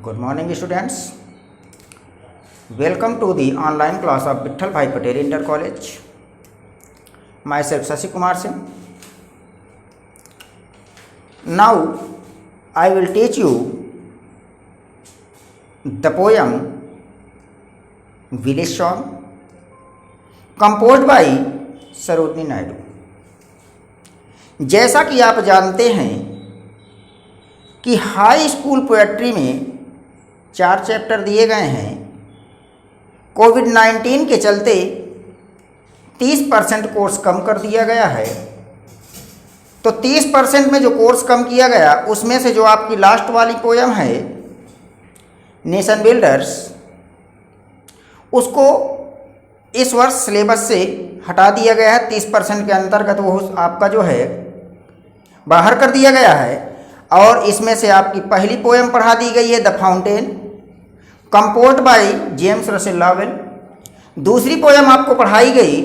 Good morning students. Welcome to the online class of Vittal Bhai Patel Inter College. Myself Shashi Kumar Singh. Now I will teach you the poem Village Song composed by Sarojini Naidu. जैसा कि आप जानते हैं कि high school poetry में 4 chapter दिए गए हैं। कोविड-19 के चलते 30% कोर्स कम कर दिया गया है। तो 30% में जो कोर्स कम किया गया उसमें से जो आपकी लास्ट वाली पोयम है नेशन बिल्डर्स, उसको इस वर्ष सिलेबस से हटा दिया गया है। 30% के अंतर्गत वो आपका जो है बाहर कर दिया गया है और इसमें से आपकी पहली पोयम पढ़ा दी गई है the Fountain composed by James Russell Lowell. दूसरी पोयम आपको पढ़ाई गई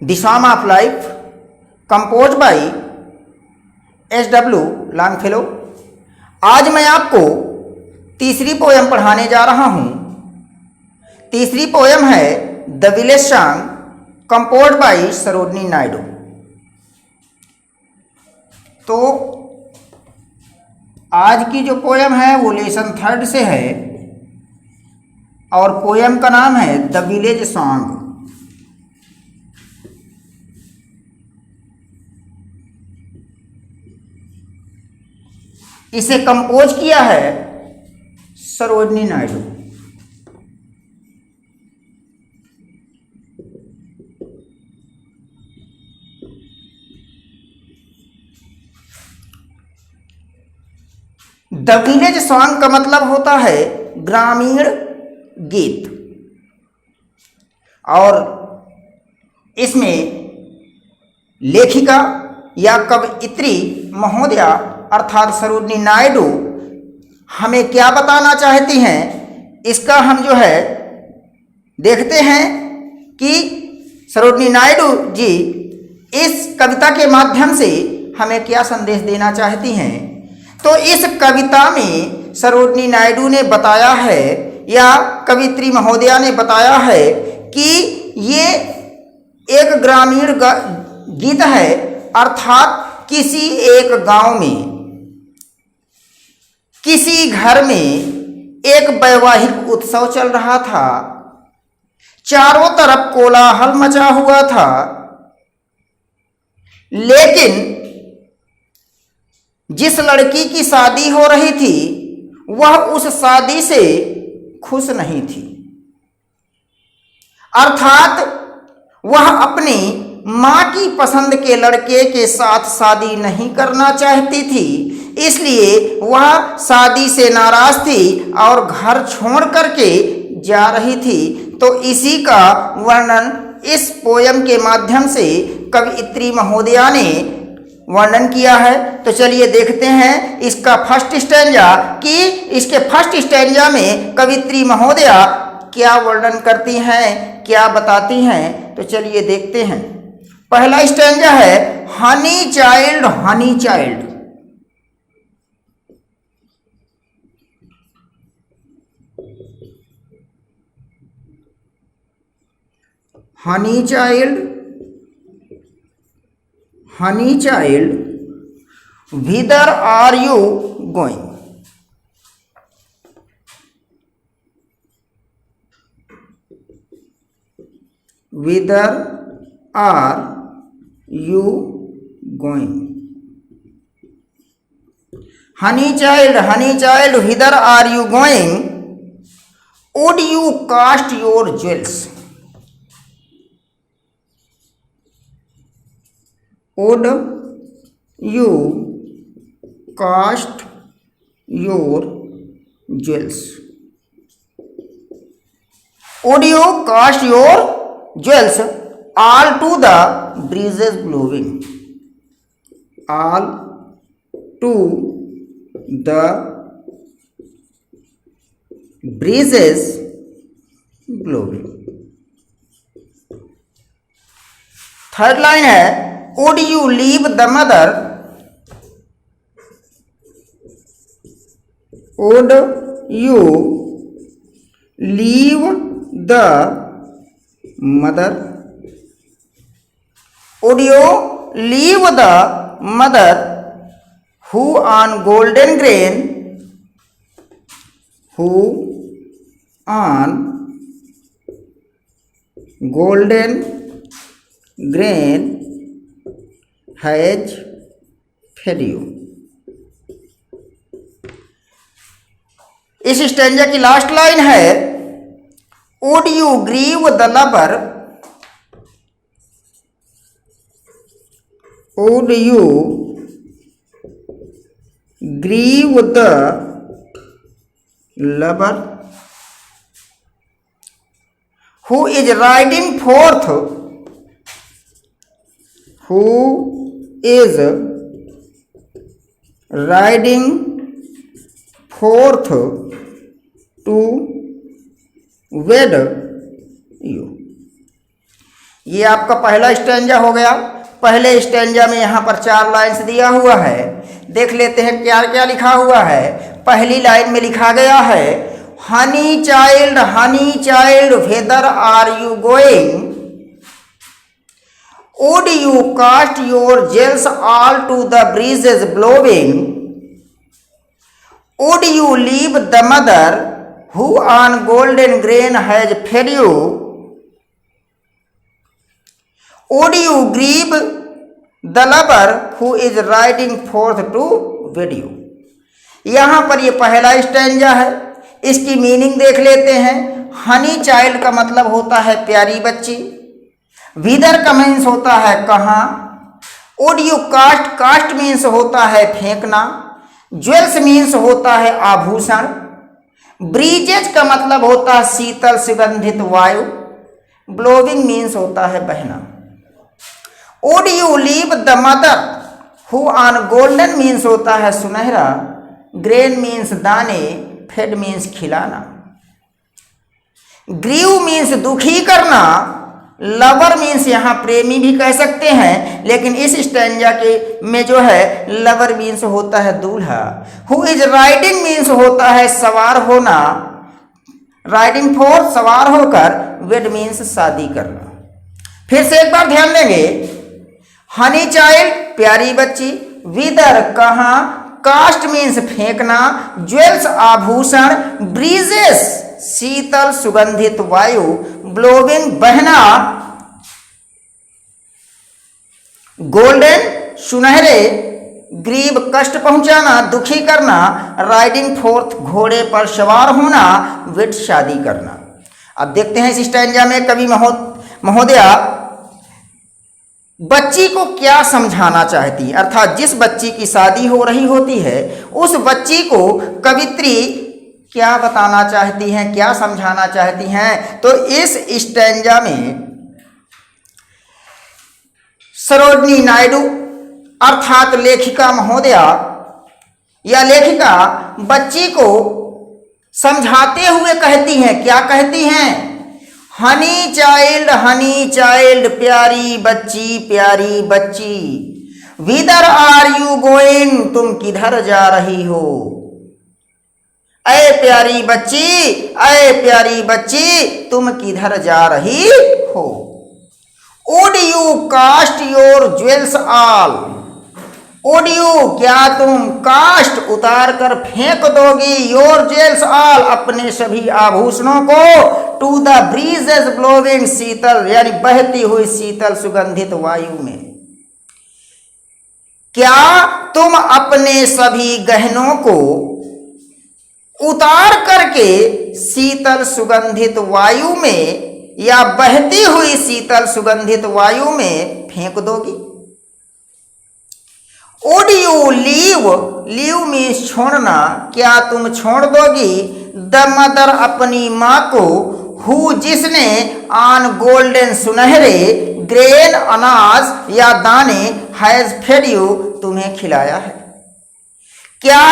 the Song of Life composed by S W. Longfellow. आज मैं आपको तीसरी पोयम पढ़ाने जा रहा हूं। तीसरी पोयम है the village song composed bye Sarojini Naidu. तो आज की जो पोयम है वो लेसन 3 से है और पोयम का नाम है द विलेज सॉन्ग। इसे कंपोज किया है Sarojini Naidu. The village song का मतलब होता है ग्रामीण गीत और इसमें लेखिका या कवयित्री महोदया अर्थात सरोजनी नायडू हमें क्या बताना चाहती हैं, इसका हम जो है देखते हैं कि सरोजनी नायडू जी इस कविता के माध्यम से हमें क्या संदेश देना चाहती हैं। तो इस कविता में सरोजनी नायडू ने बताया है या कवित्री महोदया ने बताया है कि ये एक ग्रामीण गीत है, अर्थात किसी एक गांव में किसी घर में एक वैवाहिक उत्सव चल रहा था। चारों तरफ कोलाहल मचा हुआ था, लेकिन जिस लड़की की शादी हो रही थी वह उस शादी से खुश नहीं थी, अर्थात वह अपनी मां की पसंद के लड़के के साथ शादी नहीं करना चाहती थी। इसलिए वह शादी से नाराज थी और घर छोड़ करके जा रही थी। तो इसी का वर्णन इस पोयम के माध्यम से कवयित्री महोदया ने वर्णन किया है। तो चलिए देखते हैं इसका फर्स्ट स्टैंजा कि इसके फर्स्ट स्टैंजा में कवयित्री महोदया क्या वर्णन करती हैं, क्या बताती हैं। तो चलिए देखते हैं। पहला स्टैंजा है honey child honey child. Honey child Honey child, whither are you going? Whither are you going? Honey child, whither are you going? Would you cast your jewels? Would you cast your jewels? Would you cast your jewels all to the breezes blowing? All to the breezes blowing. Third line है would you leave the mother would you leave the mother? Would you leave the mother who on golden grain, who on golden grain has fed you? इस stanza की last line है would you grieve the lover, would you grieve the lover who is riding forth, who is riding forth to wed you? ये आपका पहला stanza हो गया। पहले stanza में यहाँ पर 4 लाइन्स दिया हुआ है। देख लेते हैं क्या क्या लिखा हुआ है। पहली लाइन में लिखा गया है honey child whether are you going, would you cast your jewels all to the breezes blowing, would you leave the mother who on golden grain has fed you, would you grieve the lover who is riding forth to wed you. यहां पर ये पहला stanza है। इसकी meaning देख लेते हैं। Honey child का मतलब होता है प्यारी बच्ची, विदर का मीन्स होता है कहाँ, वुड यू कास्ट मीन्स होता है फेंकना, ज्वेल्स मीन्स होता है आभूषण, ब्रीजेज का मतलब होता है शीतल सुगंधित वायु, ब्लोविंग मीन्स होता है बहना। Would you leave the mother who on golden means होता है सुनहरा, ग्रेन मीन्स दाने, फेड मीन्स खिलाना, ग्रीव मीन्स दुखी करना, लवर मीन्स यहां प्रेमी भी कह सकते हैं, लेकिन इस स्टैंजा के में जो है लवर मीन्स होता है दूल्हा। हु इज राइडिंग मीन्स होता है सवार होना, राइडिंग फोर सवार होकर, वेड मीन्स शादी करना। फिर से एक बार ध्यान देंगे। हनी चाइल्ड प्यारी बच्ची, विदर कहाँ, कास्ट मीन्स फेंकना, ज्वेल्स आभूषण, ब्रीजेस शीतल सुगंधित वायु, ब्लोविंग बहना, गोल्डन सुनहरे, ग्रीव कष्ट पहुंचाना दुखी करना, राइडिंग फोर्थ घोड़े पर सवार होना, वेड शादी करना। अब देखते हैं इस स्टैंजा में कवि महोदया बच्ची को क्या समझाना चाहती है, अर्थात जिस बच्ची की शादी हो रही होती है उस बच्ची को कवित्री क्या बताना चाहती हैं, क्या समझाना चाहती हैं। तो इस स्टैंजा में सरोजिनी नायडू अर्थात लेखिका महोदया या लेखिका बच्ची को समझाते हुए कहती हैं, क्या कहती हैं, हनी चाइल्ड प्यारी बच्ची, विदर आर यू गोइंग तुम किधर जा रही हो, ऐ प्यारी बच्ची तुम किधर जा रही हो, would you cast your jewels all, would you क्या तुम कास्ट उतार कर फेंक दोगी, योर ज्वेल्स ऑल अपने सभी आभूषणों को, टू द ब्रीजेस ब्लोविंग शीतल यानी बहती हुई शीतल सुगंधित वायु में, क्या तुम अपने सभी गहनों को उतार करके शीतल सुगंधित वायु में या बहती हुई शीतल सुगंधित वायु में फेंक दोगी। वुड यू लीव मीन्स छोड़ना, क्या तुम छोड़ दोगी, द मदर अपनी माँ को, हु जिसने ऑन गोल्डन सुनहरे, ग्रेन अनाज या दाने, हैज फेड यू तुम्हें खिलाया है, क्या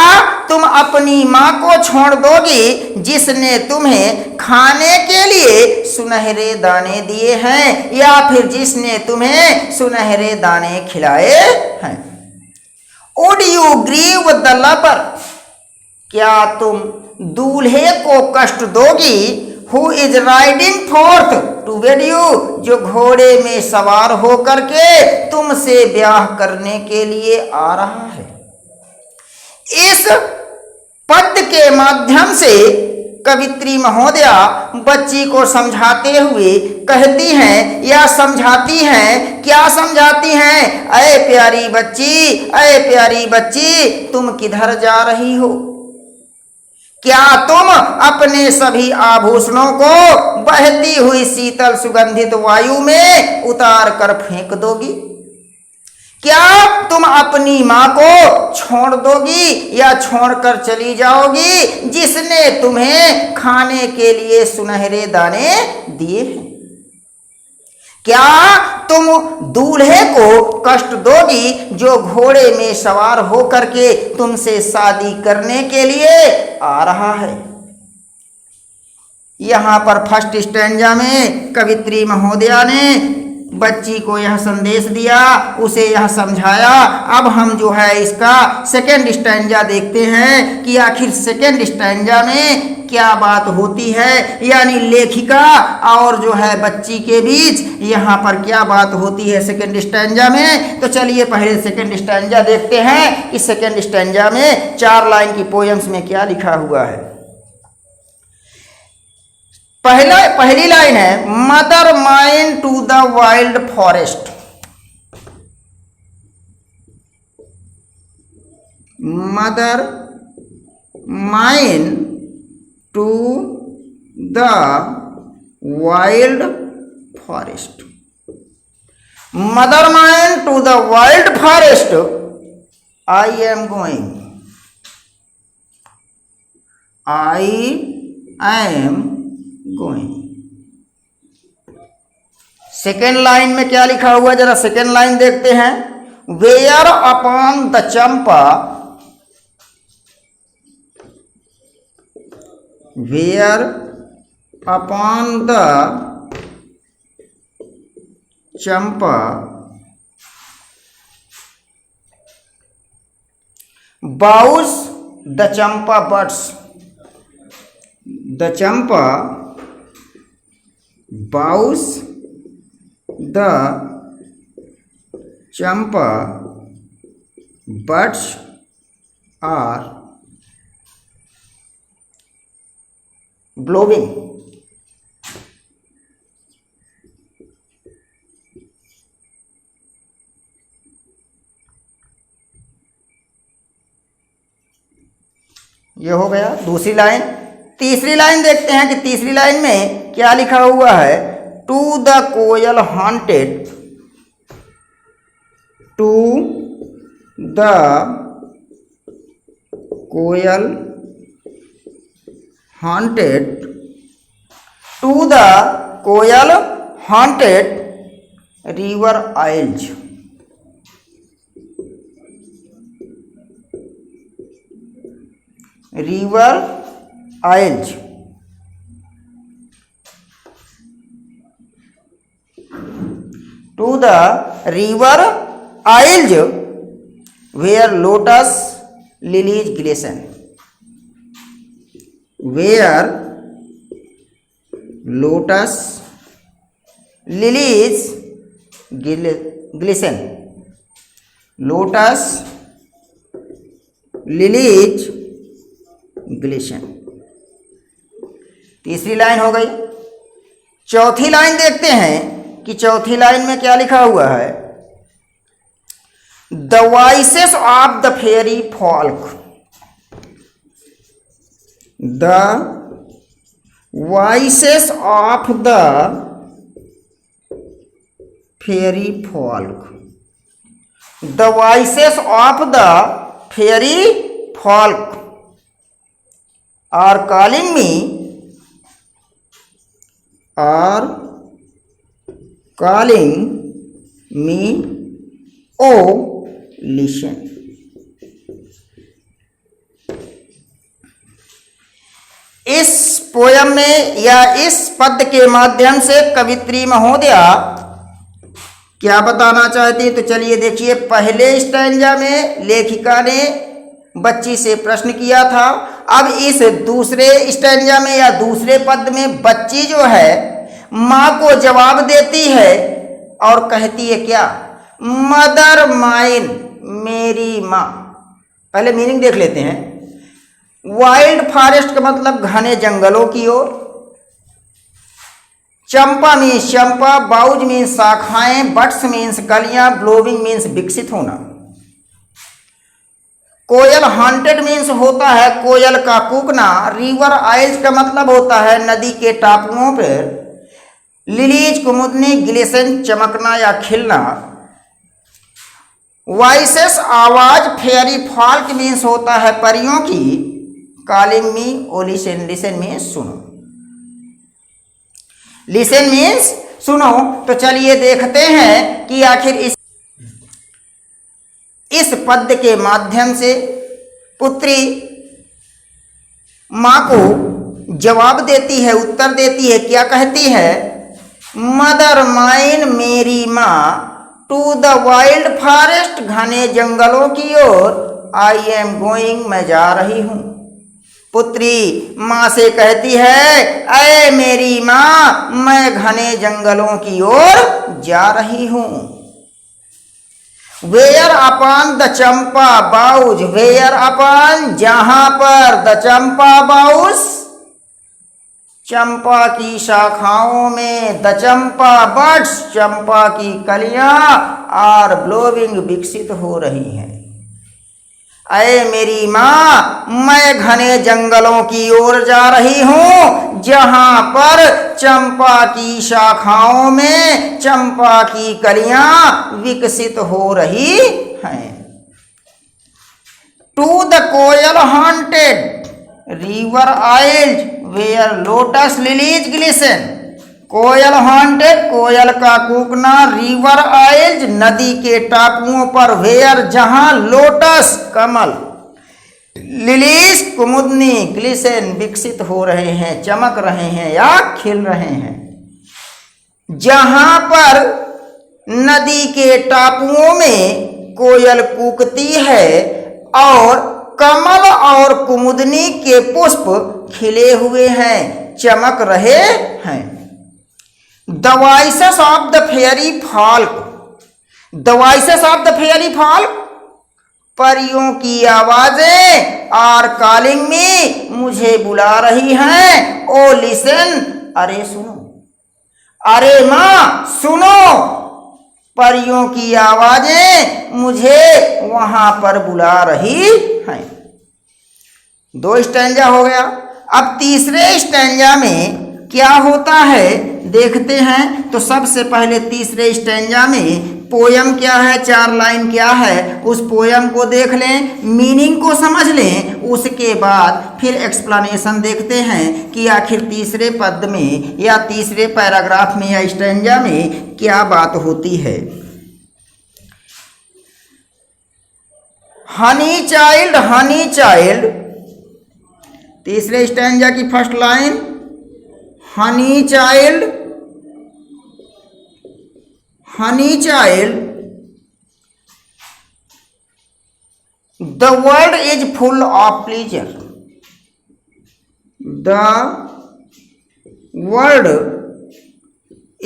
तुम अपनी माँ को छोड़ दोगी जिसने तुम्हें खाने के लिए सुनहरे दाने दिए हैं या फिर जिसने तुम्हें सुनहरे दाने खिलाए हैं। Would you grieve the lover, क्या तुम दूल्हे को कष्ट दोगी? Who is riding forth to wed you, जो घोड़े में सवार होकर के तुमसे ब्याह करने के लिए आ रहा है। इस पद के माध्यम से कवित्री महोदया बच्ची को समझाते हुए कहती हैं या समझाती हैं। क्या समझाती हैं? अरे प्यारी बच्ची, अरे प्यारी बच्ची, तुम किधर जा रही हो? क्या तुम अपने सभी आभूषणों को बहती हुई शीतल सुगंधित वायु में उतार कर फेंक दोगी? क्या तुम अपनी माँ को छोड़ दोगी या छोड़कर चली जाओगी, जिसने तुम्हें खाने के लिए सुनहरे दाने दिए हैं? क्या तुम दूल्हे को कष्ट दोगी जो घोड़े में सवार होकर के तुमसे शादी करने के लिए आ रहा है? यहाँ पर फर्स्ट स्टैंजा में कवित्री महोदया ने बच्ची को यह संदेश दिया, उसे यह समझाया। अब हम जो है इसका सेकेंड स्टैंजा देखते हैं कि आखिर सेकेंड स्टैंजा में क्या बात होती है, यानी लेखिका और जो है बच्ची के बीच यहाँ पर क्या बात होती है सेकेंड स्टैंजा में। तो चलिए पहले सेकेंड स्टैंजा देखते हैं कि सेकेंड स्टैंजा में 4 लाइन की पोएम्स में क्या लिखा हुआ है। पहली लाइन है, mother mine to the wild forest. Mother mine to the wild forest. Mother mine to the wild forest, I am going. I am going. Second line में क्या लिखा हुआ है, जरा सेकेंड लाइन देखते हैं। Where upon the champa, where upon the champa boughs the champa buds. The champa boughs the champa buds are blowing. ये हो गया दूसरी लाइन। तीसरी लाइन देखते हैं कि तीसरी लाइन में क्या लिखा हुआ है। To the koel haunted, to the koel haunted, to the koel haunted river isles. River isles. To the river isles where lotus lilies glisten. Where lotus lilies glisten. Lotus lilies glisten. तीसरी लाइन हो गई। चौथी लाइन देखते हैं कि चौथी लाइन में क्या लिखा हुआ है। The voices of the fairy folk. The voices of the fairy folk. The voices of the fairy folk are calling me, are calling me, oh listen। इस पोयम में या इस पद के माध्यम से कवित्री महोदया क्या बताना चाहती है, तो चलिए देखिए। पहले स्टैंजा में लेखिका ने बच्ची से प्रश्न किया था अब इस दूसरे स्टैंजा में या दूसरे पद में बच्ची जो है माँ को जवाब देती है और कहती है क्या, मदर माइन, मेरी माँ। पहले मीनिंग देख लेते हैं। वाइल्ड फॉरेस्ट का मतलब घने जंगलों की ओर, चंपा मीन्स चंपा, बाउज मीन्स शाखाएं, बट्स मीन्स कलियां, ब्लोविंग मीन्स विकसित होना। कोयल हॉन्टेड मीन्स होता है कोयल का कूकना। रिवर आइल्स का मतलब होता है नदी के टापुओं पर। लिलीज कुमुदनी, ग्लिसन चमकना या खिलना। वॉइसेस आवाज, फेयरी फॉल्क मीन्स होता है परियों की। कॉलिंग मी ओ लिसन, लिसन मीन्स सुनो, लिसन मीन्स सुनो। तो चलिए देखते हैं कि आखिर इस पद्य के माध्यम से पुत्री माँ को जवाब देती है, उत्तर देती है। क्या कहती है, मदर माइन, मेरी माँ, टू द वाइल्ड फॉरेस्ट, घने जंगलों की ओर, आई एम गोइंग, मैं जा रही हूँ। पुत्री माँ से कहती है, अरे मेरी माँ, मैं घने जंगलों की ओर जा रही हूँ। Where upon the champa boughs, where upon जहां पर, द चंपा बाउज, चंपा की शाखाओं में, द चंपा बड्स, चंपा की कलियां, आर ब्लोविंग, विकसित हो रही हैं। अरे मेरी माँ, मैं घने जंगलों की ओर जा रही हूँ जहां पर चंपा की शाखाओं में चंपा की कलियां विकसित हो रही हैं। To the koel haunted river isles where lotus lilies glisten. Koel haunted, कोयल का कूकना, रिवर आइल्स, नदी के टापुओं पर, वेयर जहां, लोटस कमल, लिलीज कुमुदनी, ग्लिसन विकसित हो रहे हैं, चमक रहे हैं या खिल रहे हैं। जहां पर नदी के टापुओं में कोयल कूकती है और कमल और कुमुदनी के पुष्प खिले हुए हैं, चमक रहे हैं। The voices of the fairy folk, the voices of the fairy folk, परियों की आवाजें, आर कॉलिंग मी, मुझे बुला रही हैं, ओ लिसन, अरे सुनो, अरे माँ सुनो, परियों की आवाजें मुझे वहां पर बुला रही हैं। 2 स्टैंजा हो गया। अब तीसरे स्टैंजा में क्या होता है देखते हैं। तो सबसे पहले तीसरे स्टैंजा में पोयम क्या है, 4 लाइन क्या है, उस पोयम को देख लें, मीनिंग को समझ लें। उसके बाद फिर एक्सप्लेनेशन देखते हैं कि आखिर तीसरे पद में या तीसरे पैराग्राफ में या स्टैंजा में क्या बात होती है। हनी चाइल्ड, हनी चाइल्ड, तीसरे स्टैंजा की first line, honey child, honey child, the world is full of pleaser, the world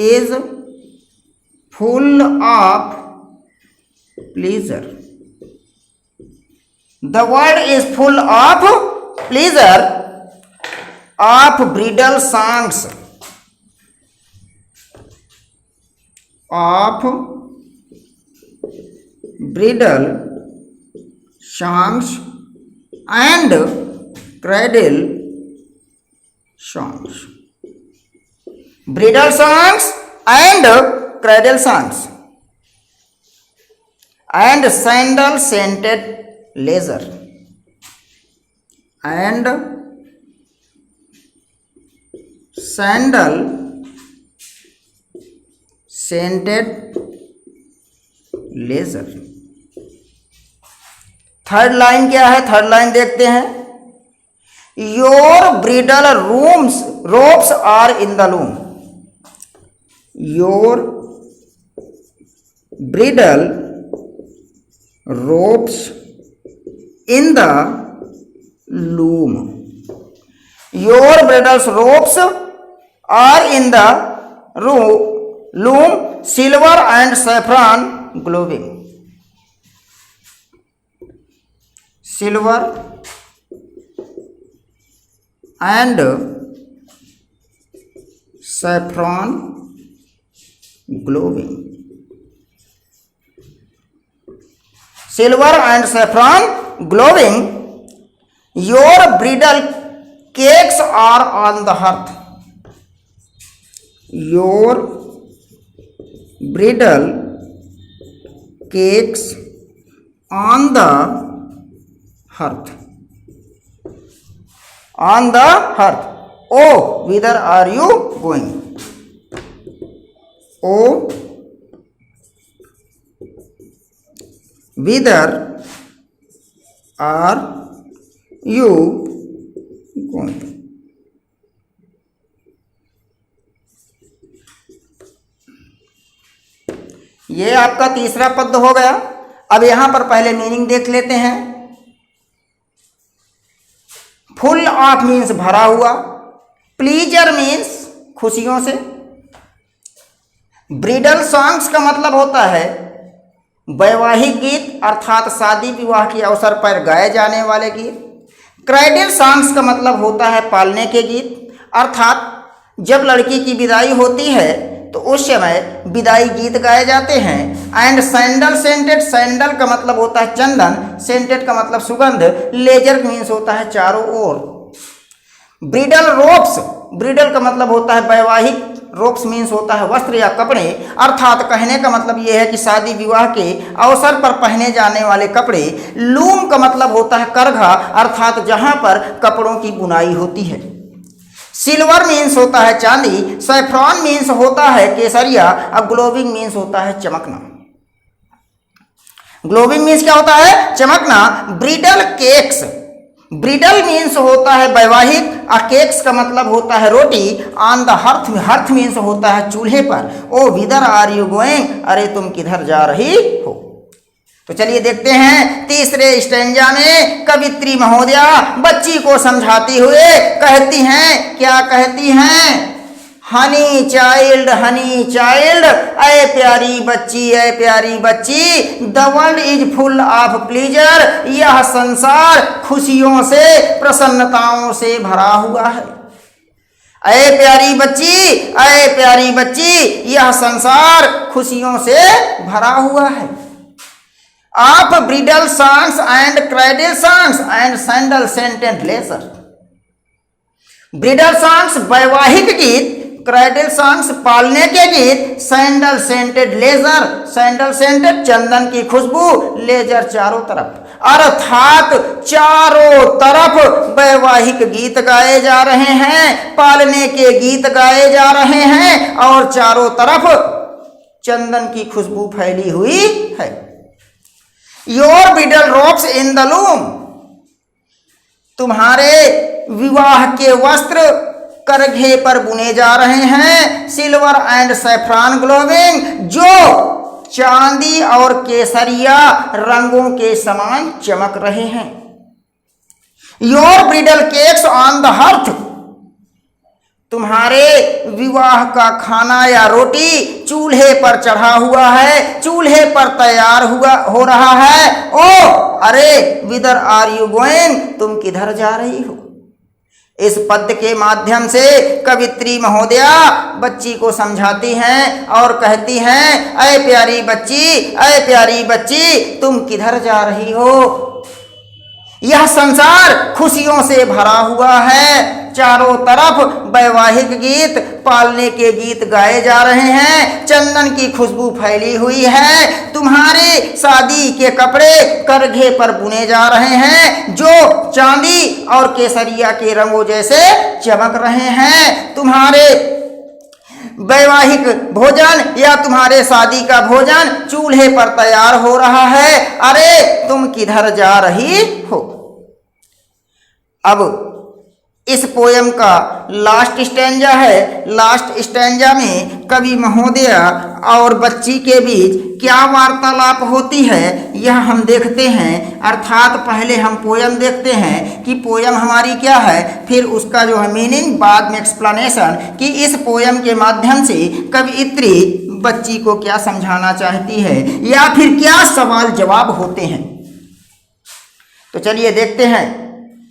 is full of pleaser, the world is full of pleaser, of bridal songs, of bridle songs and cradle songs, bridal songs and cradle songs, and sandal scented leisure, and sandal scented leisure। Third line क्या है, third line देखते हैं। Your bridal rooms ropes are in the loom, your bridal ropes in the loom. Your bridal ropes are in the loom, silver and saffron glowing. Silver and saffron glowing. Silver and saffron glowing. Your bridal cakes are on the hearth. Your bridal cakes on the hearth. On the hearth. Oh, whither are you going? Oh, whither are you going? ये आपका तीसरा पद हो गया। अब यहां पर पहले मीनिंग देख लेते हैं। फुल ऑफ मीन्स भरा हुआ, प्लीजर मीन्स खुशियों से, ब्रिडल सॉन्ग्स का मतलब होता है वैवाहिक गीत अर्थात शादी विवाह के अवसर पर गाए जाने वाले गीत। क्राइडल सॉन्ग्स का मतलब होता है पालने के गीत अर्थात जब लड़की की विदाई होती है तो उस समय विदाई गीत गाए जाते हैं। एंड सैंडल सेंटेड, सैंडल का मतलब होता है चंदन, सेंटेड का मतलब सुगंध, लेजर मीन्स होता है चारों ओर। ब्रिडल रोप्स, ब्रिडल का मतलब होता है वैवाहिक, रोप्स मीन्स होता है वस्त्र या कपड़े अर्थात कहने का मतलब यह है कि शादी विवाह के अवसर पर पहने जाने वाले कपड़े। लूम का मतलब होता है करघा अर्थात जहां पर कपड़ों की बुनाई होती है। सिल्वर मीन्स होता है चांदी, सैफ्रॉन मीन्स होता है केसरिया, अब ग्लोविंग मीन्स होता है चमकना। ग्लोविंग मीन्स क्या होता है? चमकना। ब्रिडल केक्स, ब्रिडल मीन्स होता है वैवाहिक और केक्स का मतलब होता है रोटी। On the hearth, hearth means होता है चूल्हे पर। O whither are you going, अरे तुम किधर जा रही हो। तो चलिए देखते हैं तीसरे स्टैंजा में कवित्री महोदया बच्ची को समझाती हुए कहती हैं, क्या कहती हैं? हनी चाइल्ड, ऐ प्यारी बच्ची, the world is full of pleaser, यह संसार खुशियों से प्रसन्नताओं से भरा हुआ है। ऐ प्यारी बच्ची, यह संसार खुशियों से भरा हुआ है। Of bridal songs and cradle songs and sandal scented leisure. Bridal songs वैवाहिक गीत, क्राइडल सॉन्ग्स पालने के गीत, sandal scented leisure, sandal scented चंदन की खुशबू, लेजर चारों तरफ अर्थात चारों तरफ वैवाहिक गीत गाए जा रहे हैं, पालने के गीत गाए जा रहे हैं और चारों तरफ चंदन की खुशबू फैली हुई है। Your bridal ropes in the loom, तुम्हारे विवाह के वस्त्र करघे पर बुने जा रहे हैं। सिल्वर एंड सैफ्रॉन ग्लोविंग, जो चांदी और केसरिया रंगों के समान चमक रहे हैं। Your bridle cakes on the hearth, तुम्हारे विवाह का खाना या रोटी चूल्हे पर चढ़ा हुआ है, चूल्हे पर तैयार हो रहा है। ओ अरे विदर आर यू गोइंग, तुम किधर जा रही हो। इस पद के माध्यम से कवित्री महोदया बच्ची को समझाती हैं और कहती हैं, ऐ प्यारी बच्ची, तुम किधर जा रही हो। यह संसार खुशियों से भरा हुआ है, चारों तरफ वैवाहिक गीत, पालने के गीत गाए जा रहे हैं, चंदन की खुशबू फैली हुई है, तुम्हारे शादी के कपड़े करघे पर बुने जा रहे हैं जो चांदी और केसरिया के रंगों जैसे चमक रहे हैं। तुम्हारे वैवाहिक भोजन या तुम्हारे शादी का भोजन चूल्हे पर तैयार हो रहा है, अरे तुम किधर जा रही हो। अब इस पोयम का लास्ट स्टैंजा है। लास्ट स्टैंजा में कवि महोदय और बच्ची के बीच क्या वार्तालाप होती है यह हम देखते हैं। अर्थात पहले हम पोयम देखते हैं कि पोयम हमारी क्या है, फिर उसका जो है मीनिंग, बाद में एक्सप्लेनेशन कि इस पोयम के माध्यम से कवियत्री बच्ची को क्या समझाना चाहती है या फिर क्या सवाल जवाब होते हैं। तो चलिए देखते हैं।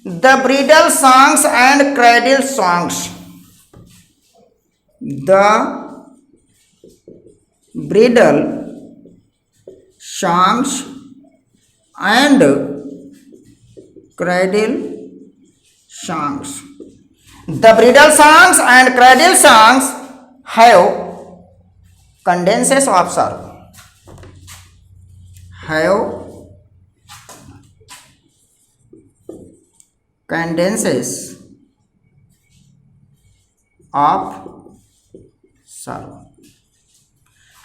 The bridal songs and cradle songs. The bridle songs and cradle songs. The bridal songs and cradle songs have condenses of sorrow. Have condenses of sorrow.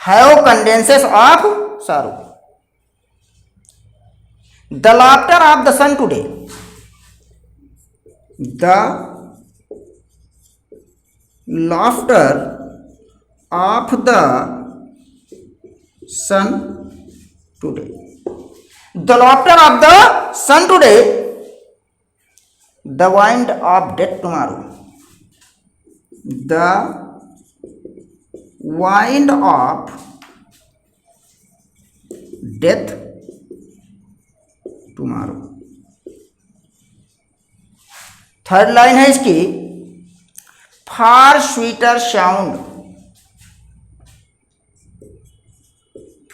Have condenses of sorrow. The laughter of the sun today. The laughter of the sun today. The laughter of the sun today. The wind of death tomorrow. The wind of death tomorrow. Third line है इसकी, far sweeter sound,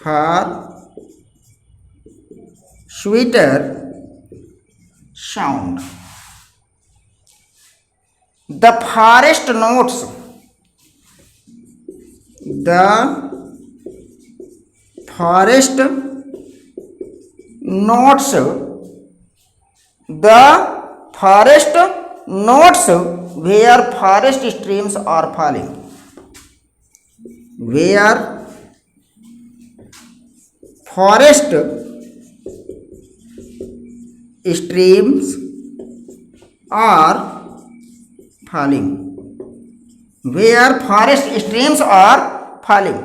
far sweeter sound, the forest notes, the forest notes, the forest notes where forest streams are falling, where forest streams are falling, where forest streams are falling।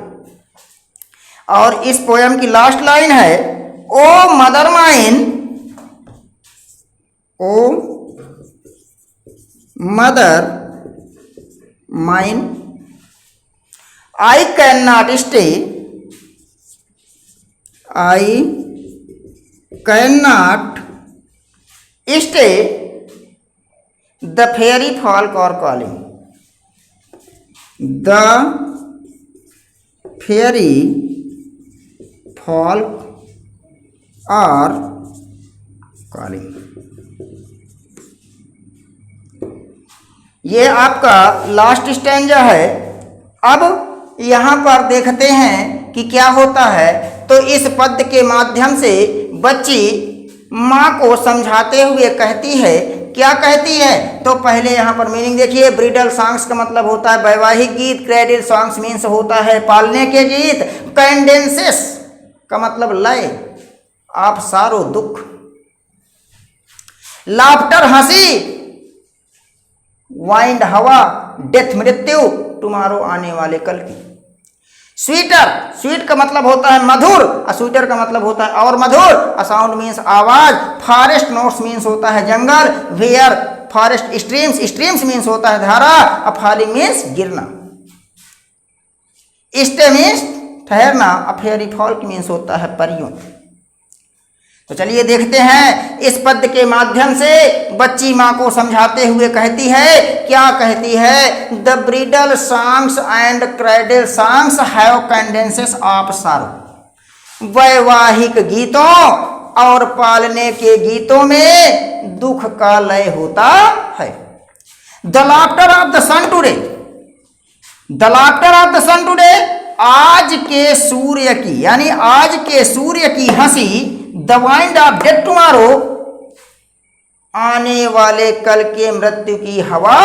और इस poem की last line है, O mother mine, O mother mine, I can not stay, I can not stay, the fairy folk are calling, the fairy folk are calling. ये आपका last stanza है। अब यहाँ पर देखते हैं कि क्या होता है। तो इस पद के माध्यम से बच्ची माँ को समझाते हुए कहती है, क्या कहती है? तो पहले यहाँ पर मीनिंग देखिए। ब्रिडल सॉन्ग्स का मतलब होता है वैवाहिक गीत, क्रेडल सॉन्ग्स मीन्स होता है पालने के गीत, कैंडेंसेस का मतलब लय, आप सारो दुख, लाफ्टर हंसी, वाइंड हवा, डेथ मृत्यु, टुमारो आने वाले कल की, स्वीटर, स्वीट का मतलब होता है मधुर, स्वीटर का मतलब होता है और मधुर, साउंड मीन्स आवाज, फॉरेस्ट नोट्स मीन्स होता है जंगल, where forest streams, streams means होता है धारा, फॉलिंग मीन्स गिरना, स्टे मीन्स ठहरना, फेरी फॉल्क मीन्स होता है परियों। तो चलिए देखते हैं। इस पद के माध्यम से बच्ची माँ को समझाते हुए कहती है, क्या कहती है? The bridal songs and cradle songs have cadences of sorrow. वैवाहिक गीतों और पालने के गीतों में दुख का लय होता है। The laughter of the sun today, the laughter of the sun today, आज के सूर्य की, यानी आज के सूर्य की हंसी, the wind of death tomorrow, आने वाले कल के मृत्यु की हवा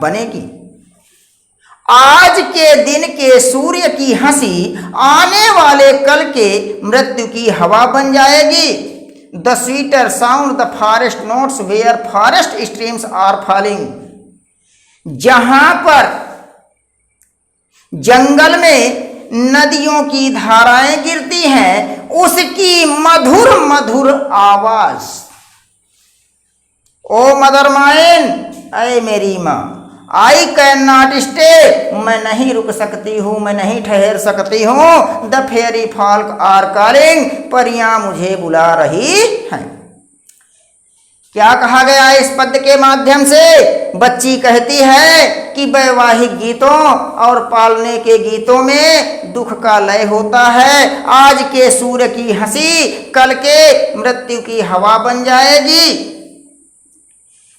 बनेगी। आज के दिन के सूर्य की हंसी आने वाले कल के मृत्यु की हवा बन जाएगी। The sweeter sound the forest notes where forest streams are falling, जहां पर जंगल में नदियों की धाराएं गिरती हैं, उसकी मधुर मधुर आवाज। ओ मदर माइन, ऐ मेरी माँ, आई कैन नॉट स्टे, मैं नहीं रुक सकती हूँ, मैं नहीं ठहर सकती हूँ। The fairy folk are calling, परियां मुझे बुला रही हैं। क्या कहा गया इस पद्य के माध्यम से? बच्ची कहती है कि वैवाहिक गीतों और पालने के गीतों में दुख का लय होता है। आज के सूर्य की हंसी कल के मृत्यु की हवा बन जाएगी।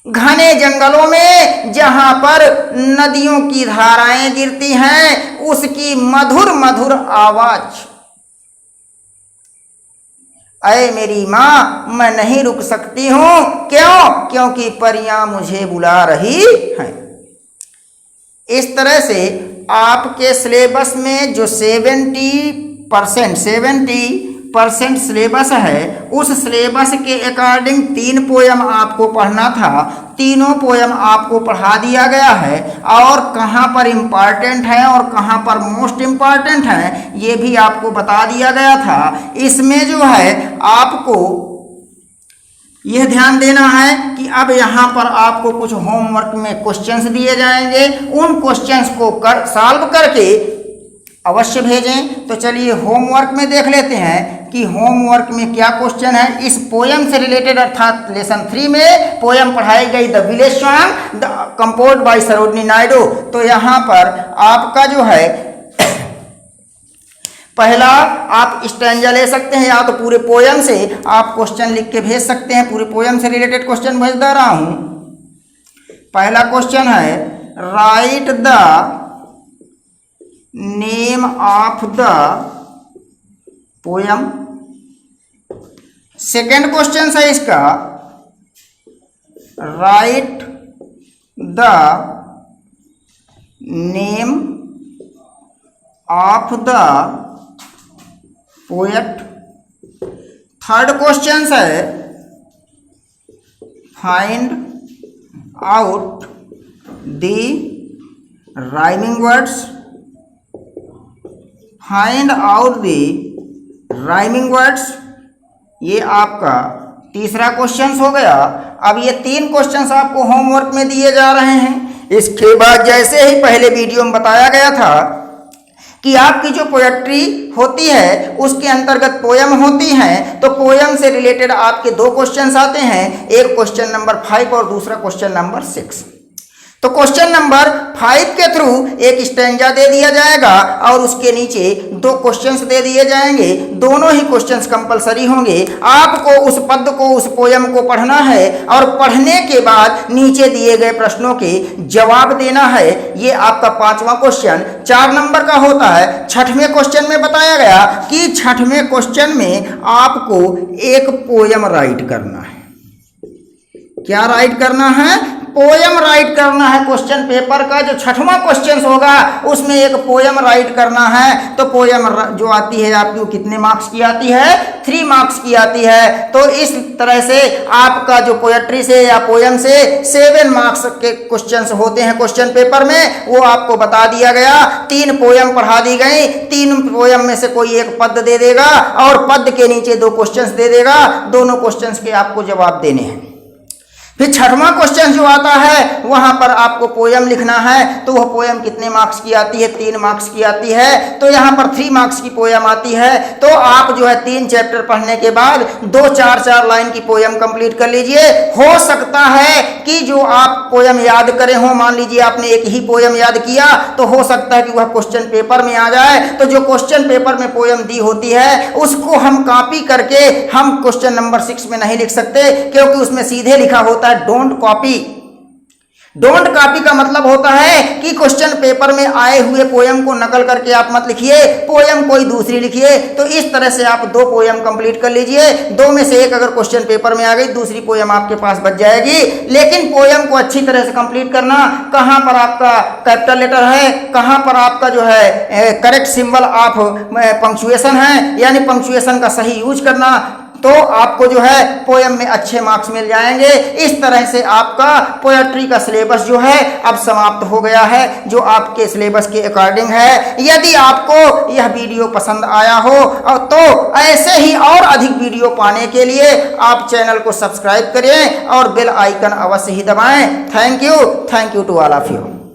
घने जंगलों में जहां पर नदियों की धाराएं गिरती हैं, उसकी मधुर मधुर आवाज। ऐ मेरी माँ, मैं नहीं रुक सकती हूँ। क्यों? क्योंकि परियां मुझे बुला रही हैं। इस तरह से आपके सिलेबस में जो 70% सिलेबस है, उस सिलेबस के अकॉर्डिंग 3 पोयम आपको पढ़ना था। तीनों पोयम आपको पढ़ा दिया गया है, और कहाँ पर इम्पॉर्टेंट है और कहाँ पर मोस्ट इम्पॉर्टेंट है ये भी आपको बता दिया गया था। इसमें जो है आपको यह ध्यान देना है कि अब यहाँ पर आपको कुछ होमवर्क में क्वेश्चंस दिए जाएंगे, उन क्वेश्चंस को सॉल्व करके अवश्य भेजें। तो चलिए होमवर्क में देख लेते हैं कि होमवर्क में क्या क्वेश्चन है। इस पोयम से रिलेटेड, अर्थात लेसन 3 में पोयम पढ़ाई गई the village song composed bye Sarojini Naidu. तो यहाँ पर आपका जो है पहला आप स्टैंजा ले सकते हैं, या तो पूरे पोयम से आप क्वेश्चन लिख के भेज सकते हैं। पूरे पोयम से रिलेटेड क्वेश्चन भेज दे रहा हूं। पहला क्वेश्चन है write the name of the poem. Second question है इसका write the name of the poet. Third question है find out the rhyming words. Find out the rhyming words, ये आपका तीसरा क्वेश्चन हो गया। अब ये 3 क्वेश्चंस आपको होमवर्क में दिए जा रहे हैं। इसके बाद जैसे ही पहले वीडियो में बताया गया था कि आपकी जो पोएट्री होती है उसके अंतर्गत पोयम होती हैं, तो पोयम से रिलेटेड आपके 2 क्वेश्चंस आते हैं, एक क्वेश्चन नंबर 5 और दूसरा क्वेश्चन नंबर 6। तो क्वेश्चन नंबर 5 के थ्रू एक स्टैंजा दे दिया जाएगा और उसके नीचे 2 क्वेश्चंस दे दिए जाएंगे। दोनों ही क्वेश्चंस कंपलसरी होंगे। आपको उस पद को, उस पोयम को पढ़ना है और पढ़ने के बाद नीचे दिए गए प्रश्नों के जवाब देना है। ये आपका 5वां क्वेश्चन 4 नंबर का होता है। 6वें क्वेश्चन में बताया गया कि 6वें क्वेश्चन में आपको एक पोयम राइट करना है। क्या राइट करना है? पोयम राइट करना है। क्वेश्चन पेपर का जो 6वां क्वेश्चन होगा उसमें एक पोयम राइट करना है। तो पोयम जो आती है आपकी वो कितने मार्क्स की आती है? 3 मार्क्स की आती है। तो इस तरह से आपका जो पोएट्री से या पोयम से 7 मार्क्स के क्वेश्चन होते हैं क्वेश्चन पेपर में, वो आपको बता दिया गया। 3 पोयम पढ़ा दी गई, 3 पोयम में से कोई एक पद दे देगा और पद के नीचे 2 क्वेश्चन दे देगा। दोनों क्वेश्चन के आपको जवाब देने हैं। फिर 6वां क्वेश्चन जो आता है वहां पर आपको पोयम लिखना है। तो वह पोयम कितने मार्क्स की आती है? 3 मार्क्स की आती है। तो यहाँ पर 3 मार्क्स की पोयम आती है। तो आप जो है 3 चैप्टर पढ़ने के बाद 2 4 लाइन की पोयम कंप्लीट कर लीजिए। हो सकता है कि जो आप पोयम याद करें हो, मान लीजिए आपने एक ही पोयम याद किया, तो हो सकता है कि वह क्वेश्चन पेपर में आ जाए। तो जो क्वेश्चन पेपर में पोयम दी होती है उसको हम कॉपी करके हम क्वेश्चन नंबर 6 में नहीं लिख सकते, क्योंकि उसमें सीधे लिखा होता है डोंट कॉपी। डोंट कॉपी का मतलब होता है कि क्वेश्चन पेपर में आए हुए पोयम को नकल करके आप मत लिखिए, पोयम कोई दूसरी लिखिए। तो इस तरह से आप 2 पोयम कंप्लीट कर लीजिए। 2 में से एक अगर क्वेश्चन पेपर में आ गई, दूसरी पोयम आपके पास बच जाएगी। लेकिन पोयम को अच्छी तरह से कंप्लीट करना, कहां पर आपका कैपिटल लेटर है, कहां पर आपका जो है करेक्ट सिंबल ऑफ पंक्चुएशन है, यानी पंक्चुएशन का सही यूज करना, तो आपको जो है पोएम में अच्छे मार्क्स मिल जाएंगे। इस तरह से आपका पोएट्री का सिलेबस जो है अब समाप्त हो गया है, जो आपके सिलेबस के अकॉर्डिंग है। यदि आपको यह वीडियो पसंद आया हो तो ऐसे ही और अधिक वीडियो पाने के लिए आप चैनल को सब्सक्राइब करें और बेल आइकन अवश्य ही दबाएं। Thank you to all of you.